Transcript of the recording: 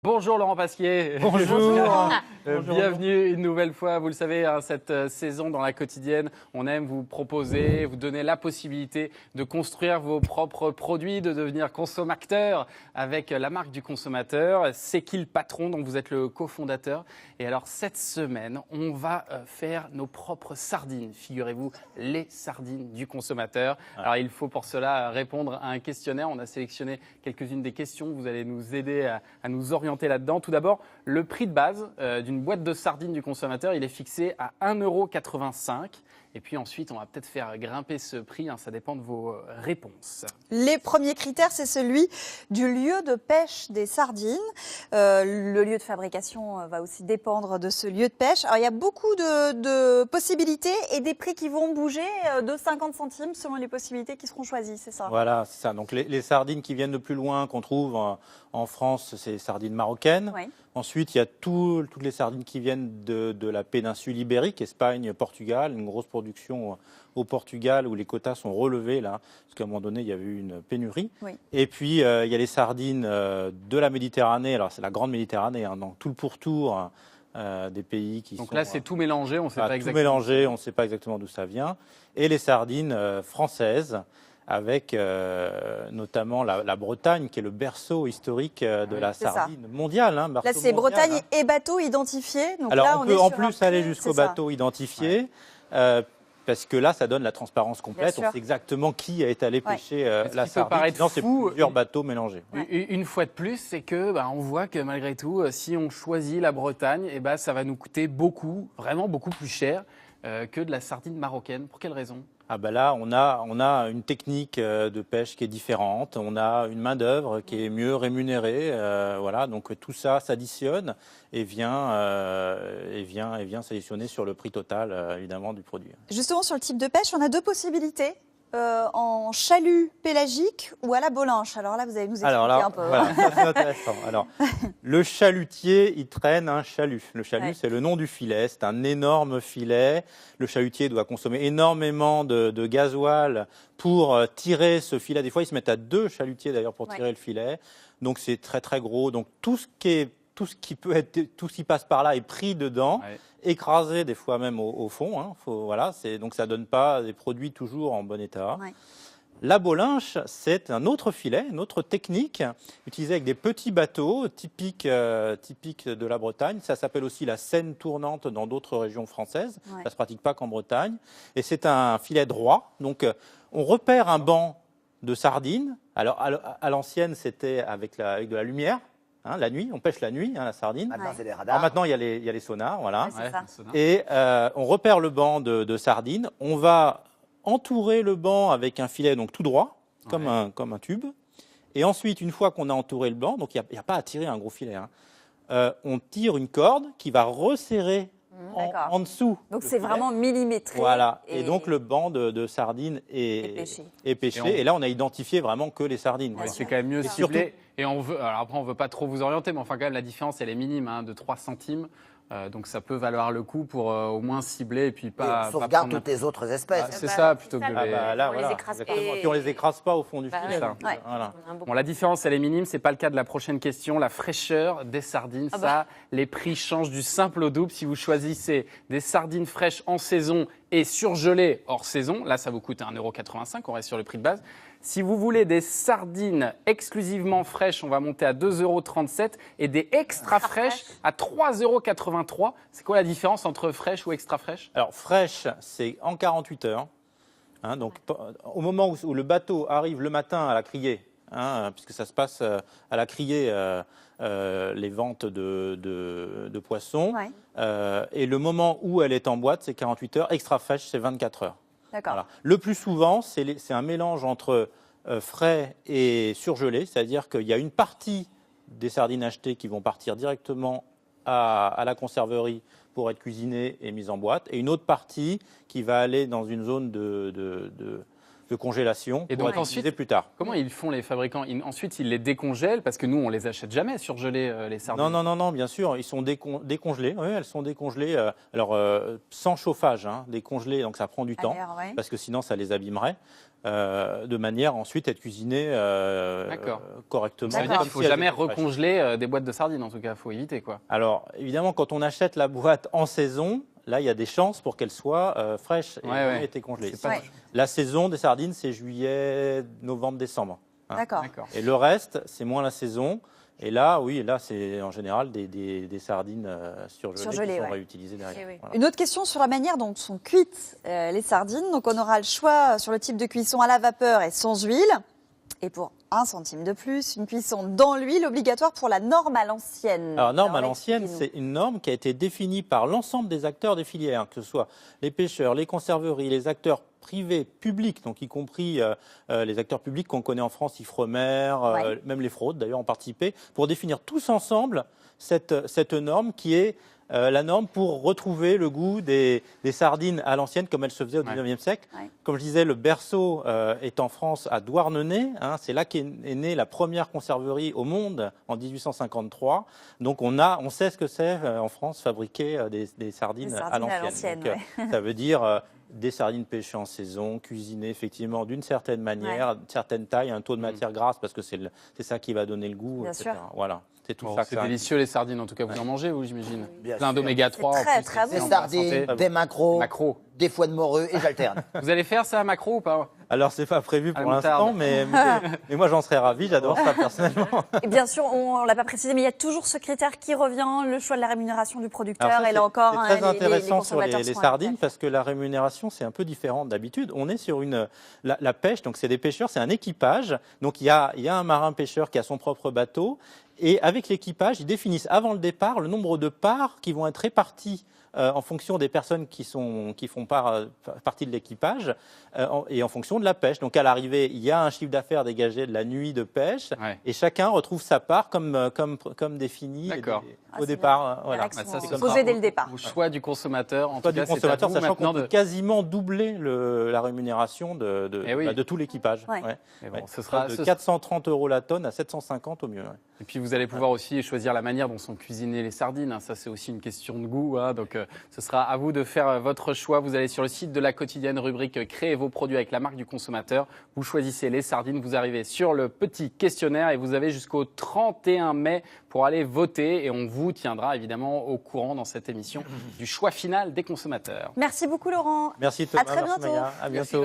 Bonjour Laurent Pasquier. Bonjour. Bienvenue une nouvelle fois. Vous le savez, hein, cette saison dans la quotidienne, on aime vous proposer, vous donner la possibilité de construire vos propres produits, de devenir consommateur avec la marque du consommateur. C'est qui le patron dont vous êtes le cofondateur? Et alors cette semaine, on va faire nos propres sardines. Figurez-vous, les sardines du consommateur. Alors il faut pour cela répondre à un questionnaire. On a sélectionné quelques-unes des questions. Vous allez nous aider à nous orienter là-dedans. Tout d'abord, le prix de base d'une boîte de sardines du consommateur, il est fixé à 1,85 €. Et puis ensuite, on va peut-être faire grimper ce prix, hein, ça dépend de vos réponses. Les premiers critères, c'est celui du lieu de pêche des sardines. Le lieu de fabrication va aussi dépendre de ce lieu de pêche. Alors, il y a beaucoup de possibilités et des prix qui vont bouger de 50 centimes selon les possibilités qui seront choisies, c'est ça? Voilà, c'est ça. Donc les sardines qui viennent de plus loin, qu'on trouve en France, c'est les sardines marocaines. Oui. Ensuite, il y a toutes les sardines qui viennent de la péninsule ibérique, Espagne, Portugal, une grosse production au Portugal où les quotas sont relevés, là, parce qu'à un moment donné, il y avait eu une pénurie. Oui. Et puis, il y a les sardines de la Méditerranée, alors c'est la grande Méditerranée, hein, donc tout le pourtour des pays qui Donc sont... là, c'est tout mélangé, on ne sait pas tout exactement. mélangé, on ne sait pas exactement d'où ça vient. Et les sardines françaises, avec notamment la Bretagne, qui est le berceau historique de la sardine mondiale. Hein, Là, c'est Bretagne et bateau identifiés. Donc alors, là, on peut en sur plus aller jusqu'au c'est ça. bateau identifié, parce que là, ça donne la transparence complète. On sait exactement qui est allé pêcher la sardine. Sinon, c'est plusieurs bateaux mélangés. Une fois de plus, c'est que on voit que malgré tout, si on choisit la Bretagne, ça va nous coûter beaucoup, vraiment beaucoup plus cher que de la sardine marocaine. Pour quelle raison? Ah ben là, on a une technique de pêche qui est différente, on a une main-d'œuvre qui est mieux rémunérée, voilà, donc tout ça s'additionne et vient s'additionner sur le prix total, évidemment, du produit. Justement, sur le type de pêche, on a deux possibilités. En chalut pélagique ou à la bolinche. Alors là, vous allez nous expliquer un peu. Voilà, ça, c'est intéressant. Alors, le chalutier, il traîne un chalut. Le chalut, c'est le nom du filet. C'est un énorme filet. Le chalutier doit consommer énormément de gasoil pour tirer ce filet. Des fois, ils se mettent à 2 chalutiers d'ailleurs pour tirer le filet. Donc, c'est très, très gros. Donc, tout ce qui passe par là est pris dedans, écrasé des fois même au fond. Hein. Donc ça donne pas des produits toujours en bon état. Ouais. La bolinche, c'est un autre filet, une autre technique utilisée avec des petits bateaux typiques de la Bretagne. Ça s'appelle aussi la seine tournante dans d'autres régions françaises. Ça ne se pratique pas qu'en Bretagne. Et c'est un filet droit. Donc on repère un banc de sardines. Alors à l'ancienne, c'était avec de la lumière. Hein, la nuit, on pêche la nuit, la sardine. Maintenant, c'est les radars. Alors maintenant, il y a les sonars, voilà. Ouais, et on repère le banc de sardines. On va entourer le banc avec un filet donc tout droit, comme un tube. Et ensuite, une fois qu'on a entouré le banc, donc il n'y a pas à tirer un gros filet, on tire une corde qui va resserrer en dessous. Donc c'est vraiment millimétré. Voilà. Et donc le banc de sardines est pêché. Et là, on a identifié vraiment que les sardines. C'est quand même mieux ciblé. Et alors après, on ne veut pas trop vous orienter, mais enfin, quand même, la différence, elle est minime, de 3 centimes. Donc ça peut valoir le coup pour au moins cibler et puis pas. Et on sauvegarde toutes les autres espèces. C'est ça, plutôt que les écrase pas. Et puis on les écrase pas au fond du filet. Voilà. Bon, la différence, elle est minime. C'est pas le cas de la prochaine question. La fraîcheur des sardines, les prix changent du simple au double. Si vous choisissez des sardines fraîches en saison et surgelées hors saison, là, ça vous coûte 1,85 €. On reste sur le prix de base. Si vous voulez des sardines exclusivement fraîches, on va monter à 2,37 € et des extra fraîches à 3,83 €. C'est quoi la différence entre fraîche ou extra fraîche? Alors, fraîche, c'est en 48 heures. Hein, donc, au moment où le bateau arrive le matin à la criée, puisque ça se passe à la criée, les ventes de poissons, et le moment où elle est en boîte, c'est 48 heures. Extra fraîche, c'est 24 heures. Voilà. Le plus souvent, c'est un mélange entre frais et surgelé, c'est-à-dire qu'il y a une partie des sardines achetées qui vont partir directement à la conserverie pour être cuisinées et mises en boîte, et une autre partie qui va aller dans une zone de congélation Et pour donc être utilisé plus tard. Comment ils font les fabricants? Ensuite, ils les décongèlent parce que nous, on les achète jamais surgelés, les sardines. Non, bien sûr, ils sont décongelés. Oui, elles sont décongelées. Sans chauffage, hein, décongelées, donc ça prend du temps, parce que sinon ça les abîmerait. De manière ensuite à être cuisinées correctement. Ça veut dire qu'il ne faut jamais recongeler des boîtes de sardines, en tout cas, il faut éviter, quoi. Alors, évidemment, quand on achète la boîte en saison, là, il y a des chances pour qu'elle soit fraîche et été congelée. La saison des sardines, c'est juillet, novembre, décembre. Hein. D'accord. Et le reste, c'est moins la saison. Et là, oui, là, c'est en général des sardines surgelées qui sont réutilisées derrière. Voilà. Une autre question sur la manière dont sont cuites les sardines. Donc, on aura le choix sur le type de cuisson à la vapeur et sans huile. Et pour 1 centime de plus, une cuisson dans l'huile obligatoire pour la norme à l'ancienne. Alors, norme à l'ancienne, c'est une norme qui a été définie par l'ensemble des acteurs des filières, que ce soit les pêcheurs, les conserveries, les acteurs privés, publics, donc y compris les acteurs publics qu'on connaît en France, Ifremer, même les fraudes d'ailleurs ont participé, pour définir tous ensemble cette norme qui est la norme pour retrouver le goût des sardines à l'ancienne comme elles se faisaient au 19e siècle. Comme je disais, le berceau est en France à Douarnenez. Hein, c'est là qu'est née la première conserverie au monde en 1853. Donc on sait ce que c'est en France fabriquer des sardines à l'ancienne. Ça veut dire des sardines pêchées en saison, cuisinées effectivement d'une certaine manière, d'une certaine taille, un taux de matière grasse parce que c'est ça qui va donner le goût, Bien etc. sûr. Voilà. C'est délicieux les sardines, en tout cas vous en mangez vous, j'imagine. Plein d'oméga 3. Très des sardines, des maquereaux, des foies de morue et j'alterne. Vous allez faire ça à maquereau ou pas? Alors c'est pas prévu pour l'instant, mais moi j'en serais ravi, j'adore ça personnellement. Et bien sûr, on l'a pas précisé, mais il y a toujours ce critère qui revient, le choix de la rémunération du producteur. Alors ça, et là encore, c'est très intéressant sur les consommateurs sardines parce que la rémunération c'est un peu différent d'habitude. On est sur la pêche, donc c'est des pêcheurs, c'est un équipage. Donc il y a un marin pêcheur qui a son propre bateau. Et avec l'équipage, ils définissent avant le départ le nombre de parts qui vont être réparties en fonction des personnes qui font partie de l'équipage et en fonction de la pêche. Donc à l'arrivée, il y a un chiffre d'affaires dégagé de la nuit de pêche et chacun retrouve sa part comme défini au départ. Voilà. C'est posé dès le départ. Au choix du consommateur, en tout cas, du consommateur, sachant qu'on peut quasiment doubler la rémunération de tout l'équipage. Ce sera de 430 € la tonne à 750 au mieux. Et puis vous allez pouvoir aussi choisir la manière dont sont cuisinées les sardines. Ça, c'est aussi une question de goût. Donc, ce sera à vous de faire votre choix. Vous allez sur le site de La Quotidienne, rubrique Créez vos produits avec la marque du consommateur. Vous choisissez les sardines. Vous arrivez sur le petit questionnaire et vous avez jusqu'au 31 mai pour aller voter. Et on vous tiendra évidemment au courant dans cette émission du choix final des consommateurs. Merci beaucoup, Laurent. Merci Thomas. À très bientôt. Merci Maya. À bientôt.